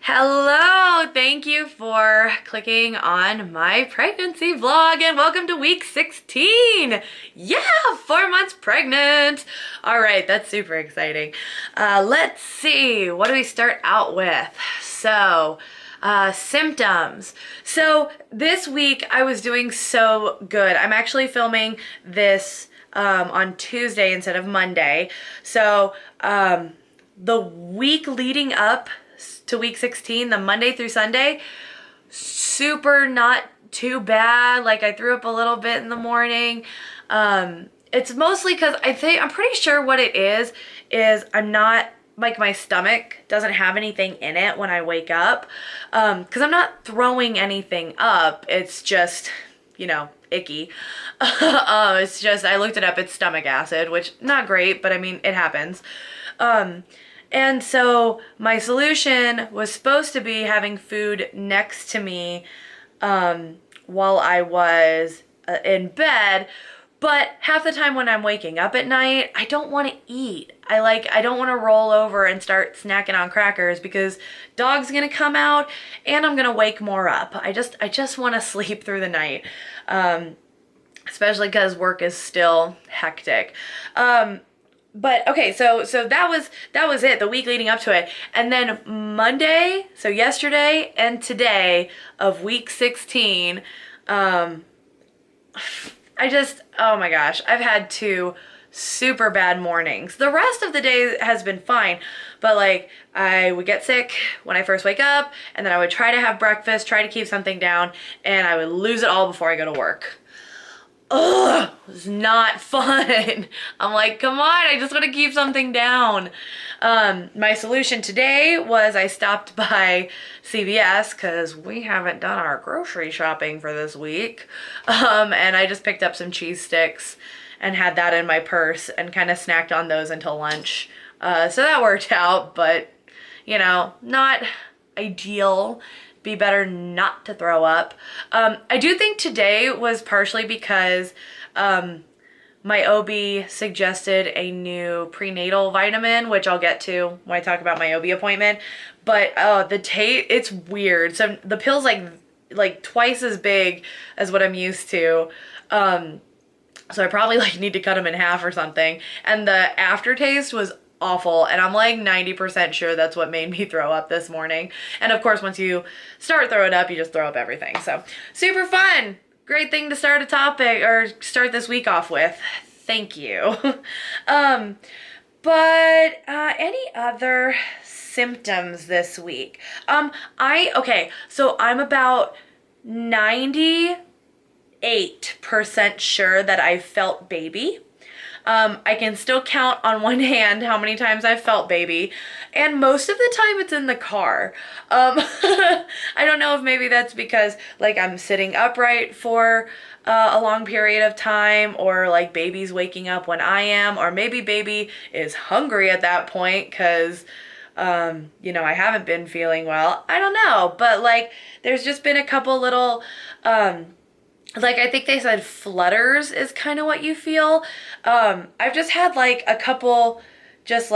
Hello, thank you for clicking on my pregnancy vlog and welcome to week 16. Yeah, 4 months pregnant. All right, that's super exciting. Let's see, what do we start out with? Symptoms. So this week I was doing so good. I'm actually filming this on Tuesday instead of Monday. So the week leading up to week 16, the Monday through Sunday, super not too bad. Like I threw up a little bit in the morning. It's mostly because I'm pretty sure what it is I'm not, like my stomach doesn't have anything in it when I wake up. Because I'm not throwing anything up. It's just, icky. It's just, I looked it up, it's stomach acid, which not great, but I mean, it happens. And so my solution was supposed to be having food next to me while I was in bed, but half the time when I'm waking up at night, I don't want to eat. I don't want to roll over and start snacking on crackers because dog's gonna come out and I'm gonna wake more up. I just want to sleep through the night, especially because work is still hectic. But okay, so that was it, the week leading up to it. And then Monday, so yesterday and today of week 16, oh my gosh, I've had 2 super bad mornings. The rest of the day has been fine, but like I would get sick when I first wake up, and then I would try to have breakfast, try to keep something down, and I would lose it all before I go to work. Ugh, it was not fun. I'm like, come on, I just want to keep something down. My solution today was I stopped by CVS because we haven't done our grocery shopping for this week. And I just picked up some cheese sticks and had that in my purse and kind of snacked on those until lunch. So that worked out, but not ideal. Be better not to throw up. I do think today was partially because my OB suggested a new prenatal vitamin, which I'll get to when I talk about my OB appointment. But the taste, it's weird. So the pill's like twice as big as what I'm used to. So I probably need to cut them in half or something. And the aftertaste was awful, and I'm like 90% sure that's what made me throw up this morning. And of course, once you start throwing up, you just throw up everything. So super fun. Great thing to start a topic or start this week off with. Thank you. But any other symptoms this week? Okay, so I'm about 98% sure that I felt baby. I can still count on one hand how many times I've felt baby, and most of the time it's in the car. I don't know if maybe that's because I'm sitting upright for a long period of time, or baby's waking up when I am, or maybe baby is hungry at that point because I haven't been feeling well. I don't know, but there's just been a couple little I think they said flutters is kind of what you feel. I've just had a couple just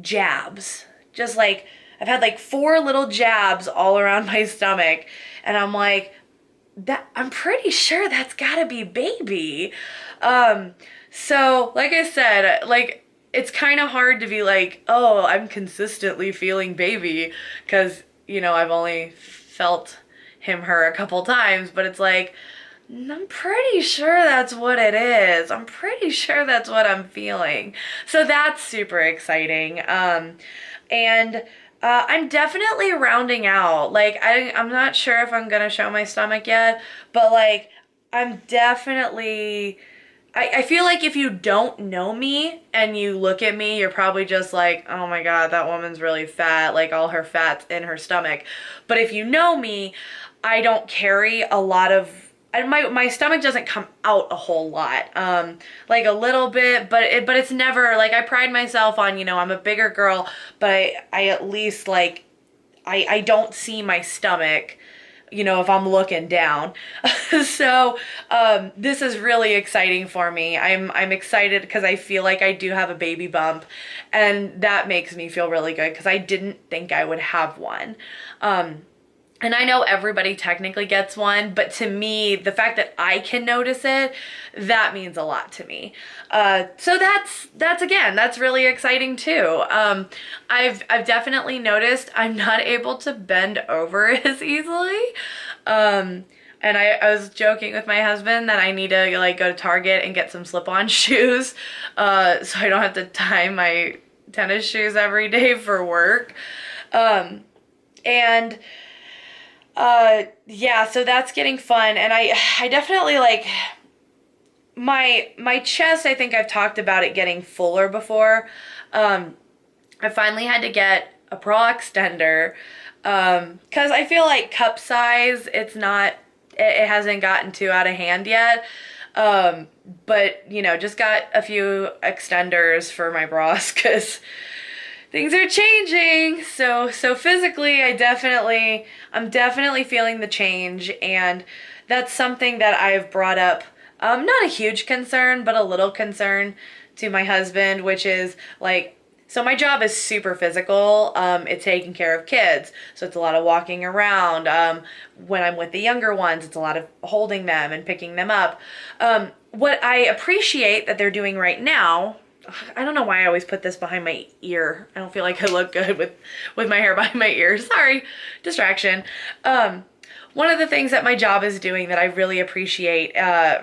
jabs. Just I've had 4 little jabs all around my stomach, and I'm like, I'm pretty sure that's gotta be baby. So like I said, it's kind of hard to be oh, I'm consistently feeling baby, because I've only felt him, her a couple times, but it's I'm pretty sure that's what it is. I'm pretty sure that's what I'm feeling. So that's super exciting. And I'm definitely rounding out. I'm not sure if I'm gonna show my stomach yet, but I'm definitely, I feel like if you don't know me and you look at me, you're probably just oh my God, that woman's really fat, all her fat's in her stomach. But if you know me, I don't carry a lot of, and my stomach doesn't come out a whole lot, a little bit, but it's never, I pride myself on, I'm a bigger girl, but I at least, I don't see my stomach you know, if I'm looking down. So this is really exciting for me. I'm excited because I feel like I do have a baby bump, and that makes me feel really good because I didn't think I would have one. And I know everybody technically gets one, but to me, the fact that I can notice it, that means a lot to me. So that's really exciting too. I've definitely noticed I'm not able to bend over as easily. And I was joking with my husband that I need to like go to Target and get some slip-on shoes, so I don't have to tie my tennis shoes every day for work. Yeah, so that's getting fun, and I definitely like my chest. I think I've talked about it getting fuller before. I finally had to get a bra extender, because I feel like cup size, it hasn't gotten too out of hand yet. But you know, just got a few extenders for my bras because things are changing. So physically, I'm definitely feeling the change, and that's something that I've brought up, not a huge concern, but a little concern to my husband, which is like, so my job is super physical. It's taking care of kids. So it's a lot of walking around. When I'm with the younger ones, it's a lot of holding them and picking them up. What I appreciate that they're doing right now, I don't know why I always put this behind my ear. I don't feel like I look good with my hair behind my ear. Sorry, distraction. One of the things that my job is doing that I really appreciate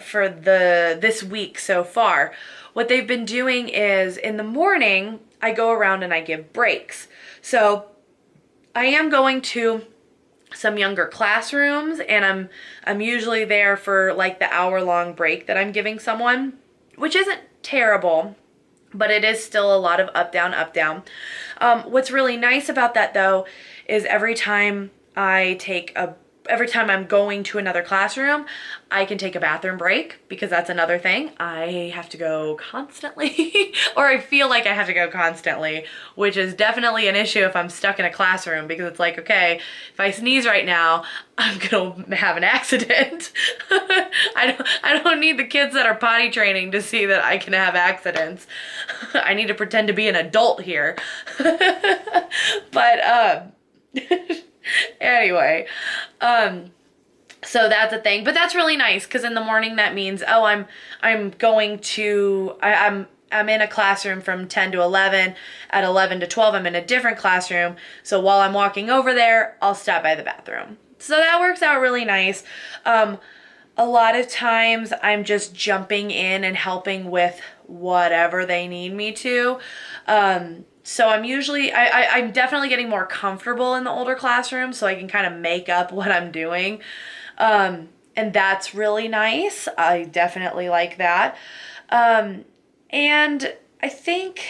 for this week so far, what they've been doing is in the morning, I go around and I give breaks. So I am going to some younger classrooms, and I'm usually there for like the hour-long break that I'm giving someone, which isn't terrible, but it is still a lot of up, down, up, down. What's really nice about that though is every time I'm going to another classroom, I can take a bathroom break, because that's another thing. I have to go constantly, or I feel like I have to go constantly, which is definitely an issue if I'm stuck in a classroom, because it's like, okay, if I sneeze right now, I'm gonna have an accident. I don't need the kids that are potty training to see that I can have accidents. I need to pretend to be an adult here. But anyway, so that's a thing, but that's really nice, because in the morning that means, oh, I'm in a classroom from 10 to 11. At 11 to 12, I'm in a different classroom. So while I'm walking over there, I'll stop by the bathroom. So that works out really nice. A lot of times I'm just jumping in and helping with whatever they need me to. So I'm definitely getting more comfortable in the older classroom, so I can kind of make up what I'm doing. And that's really nice. I definitely like that. And I think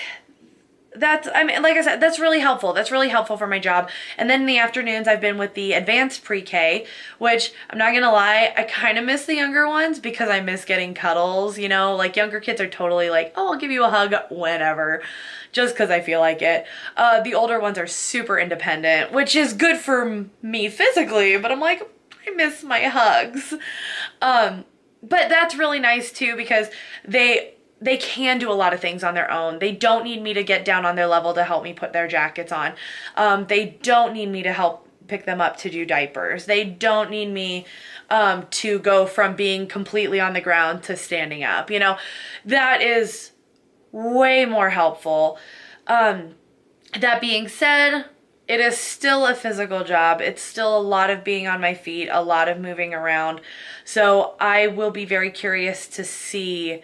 like I said, that's really helpful. That's really helpful for my job. And then in the afternoons, I've been with the advanced pre-K, which I'm not gonna lie, I kind of miss the younger ones because I miss getting cuddles, you know, like younger kids are totally like, oh, I'll give you a hug whenever, just because I feel like it. The older ones are super independent, which is good for me physically, but I'm like, I miss my hugs. But that's really nice too, because they can do a lot of things on their own. They don't need me to get down on their level to help me put their jackets on. They don't need me to help pick them up to do diapers. They don't need me to go from being completely on the ground to standing up. You know, that is way more helpful. That being said, it is still a physical job. It's still a lot of being on my feet, a lot of moving around. So I will be very curious to see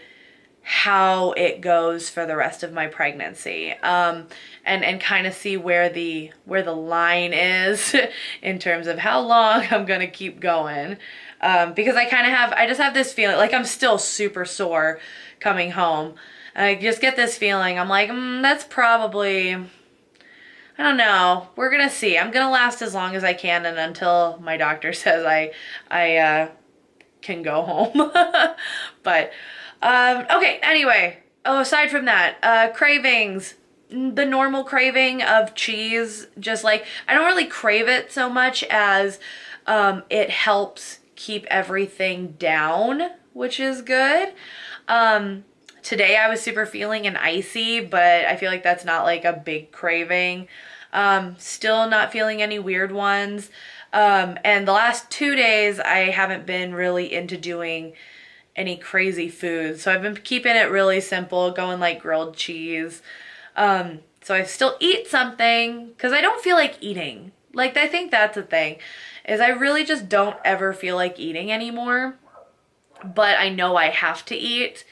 how it goes for the rest of my pregnancy, and kind of see where the line is in terms of how long I'm gonna keep going, because I just have this feeling like I'm still super sore coming home, and I just get this feeling, I'm like, that's probably, I don't know, we're gonna see. I'm gonna last as long as I can, and until my doctor says I can go home. But okay, anyway, aside from that, cravings, the normal craving of cheese, just like, I don't really crave it so much as It helps keep everything down, which is good. Today I was super feeling an icy, but I feel like that's not like a big craving. Still not feeling any weird ones. And the last 2 days I haven't been really into doing any crazy foods. So I've been keeping it really simple, going like grilled cheese. So I still eat something because I don't feel like eating. Like, I think that's the thing, is I really just don't ever feel like eating anymore, but I know I have to eat.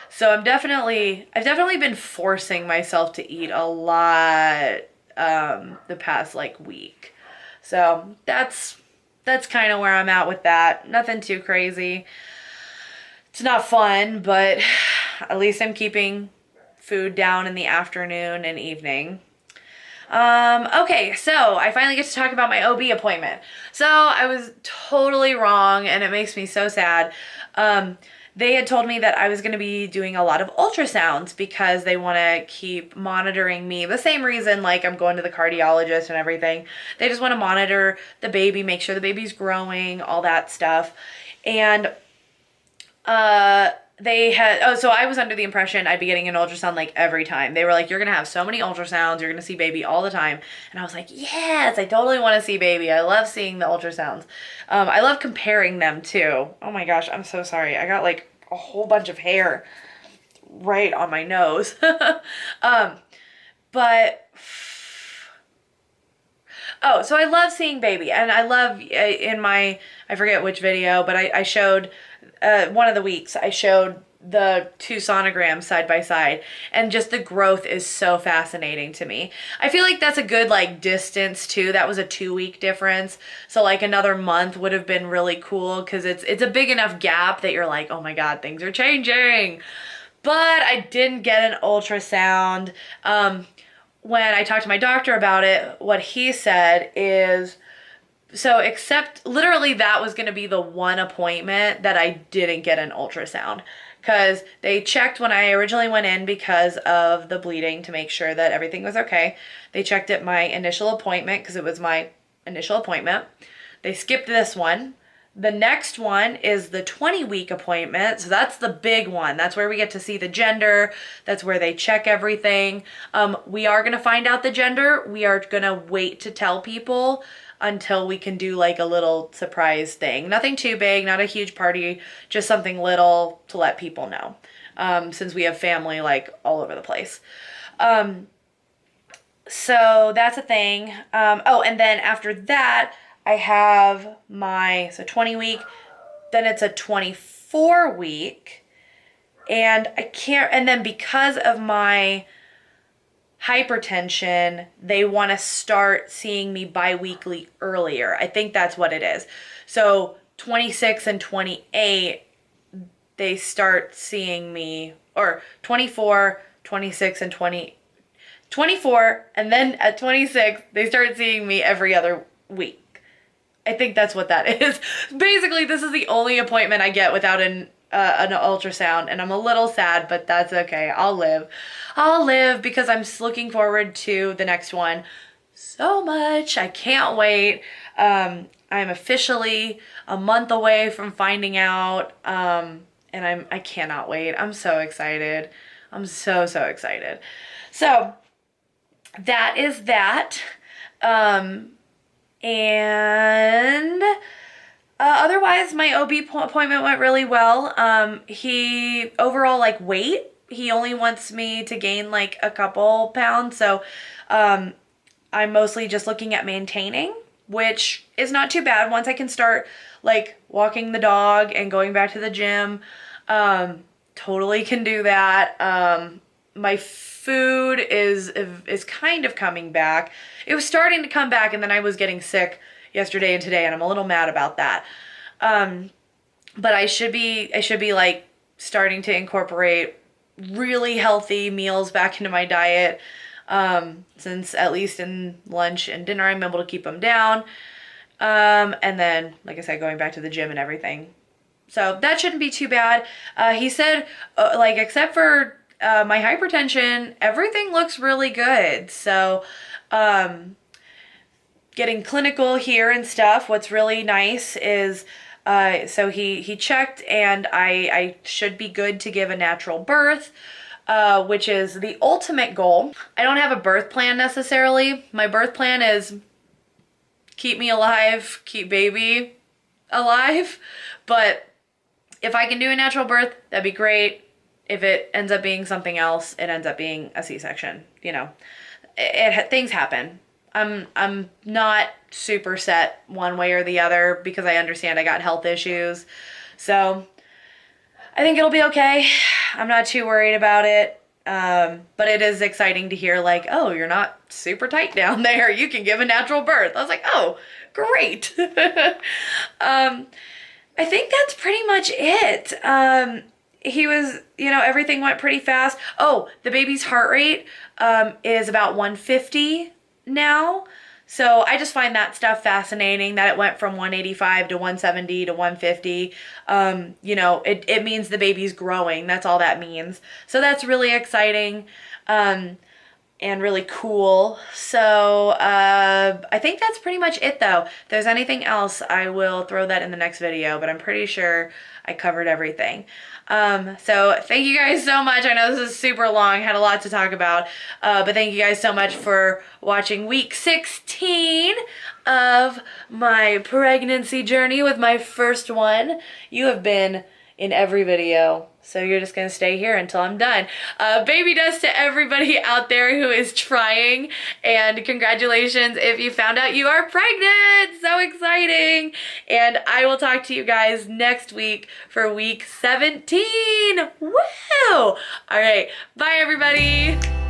So I've definitely been forcing myself to eat a lot the past like week. So that's kind of where I'm at with that. Nothing too crazy. It's not fun, but at least I'm keeping food down in the afternoon and evening. Okay, so I finally get to talk about my OB appointment. So I was totally wrong, and it makes me so sad. They had told me that I was going to be doing a lot of ultrasounds because they want to keep monitoring me. The same reason, like, I'm going to the cardiologist and everything. They just want to monitor the baby, make sure the baby's growing, all that stuff. And so I was under the impression I'd be getting an ultrasound like every time. They were like, you're going to have so many ultrasounds, you're going to see baby all the time. And I was like, yes, I totally want to see baby. I love seeing the ultrasounds. I love comparing them too. Oh my gosh, I'm so sorry. I got like a whole bunch of hair right on my nose. So I love seeing baby, and I love I forget which video, but I showed one of the weeks, I showed the two sonograms side by side, and just the growth is so fascinating to me. I feel like that's a good like distance too. That was a 2-week difference. So like another month would have been really cool, because it's a big enough gap that you're like, oh my God, things are changing. But I didn't get an ultrasound. When I talked to my doctor about it, what he said is, except literally that was going to be the one appointment that I didn't get an ultrasound, because they checked when I originally went in because of the bleeding to make sure that everything was okay. They checked at my initial appointment because it was my initial appointment. They skipped this one. The next one is the 20-week appointment. So that's the big one. That's where we get to see the gender. That's where they check everything. We are going to find out the gender. We are going to wait to tell people until we can do like a little surprise thing. Nothing too big, not a huge party, just something little to let people know. Since we have family like all over the place. So that's a thing. And then after that, I have my 20 week, then it's a 24 week, and then because of my hypertension, they want to start seeing me bi-weekly earlier. I think that's what it is. So 26 and 28, they start seeing me, or 24, 26, and 24, and then at 26, they start seeing me every other week. I think that's what that is. Basically, this is the only appointment I get without an ultrasound, and I'm a little sad, but that's okay. I'll live because I'm looking forward to the next one so much. I can't wait. I'm officially a month away from finding out, and I cannot wait. I'm so excited. I'm so excited. So that is that. And otherwise, my OB appointment went really well. He overall, like, weight, he only wants me to gain like a couple pounds. So I'm mostly just looking at maintaining, which is not too bad once I can start like walking the dog and going back to the gym. Totally can do that. My food is kind of coming back. It was starting to come back, and then I was getting sick yesterday and today, and I'm a little mad about that. But I should be like starting to incorporate really healthy meals back into my diet, since at least in lunch and dinner I'm able to keep them down. And then, like I said, going back to the gym and everything. So that shouldn't be too bad. He said, like, except for my hypertension, everything looks really good. So getting clinical here and stuff. What's really nice is so he checked, and I should be good to give a natural birth, which is the ultimate goal. I don't have a birth plan necessarily. My birth plan is keep me alive, keep baby alive. But if I can do a natural birth, that'd be great. If it ends up being something else, it ends up being a C-section. You know, things happen. I'm not super set one way or the other because I understand I got health issues. So I think it'll be okay. I'm not too worried about it. But it is exciting to hear like, oh, you're not super tight down there. You can give a natural birth. I was like, oh, great. I think that's pretty much it. He was, you know, everything went pretty fast. Oh, the baby's heart rate is about 150 now. So I just find that stuff fascinating, that it went from 185 to 170 to 150. You know, it means the baby's growing. That's all that means. So that's really exciting and really cool. So I think that's pretty much it though. If there's anything else, I will throw that in the next video, but I'm pretty sure I covered everything. So thank you guys so much. I know this is super long, had a lot to talk about, but thank you guys so much for watching week 16 of my pregnancy journey with my first one. You have been in every video, so you're just gonna stay here until I'm done. Baby dust to everybody out there who is trying, and congratulations if you found out you are pregnant. So exciting. And I will talk to you guys next week for week 17. Woo! All right, bye everybody.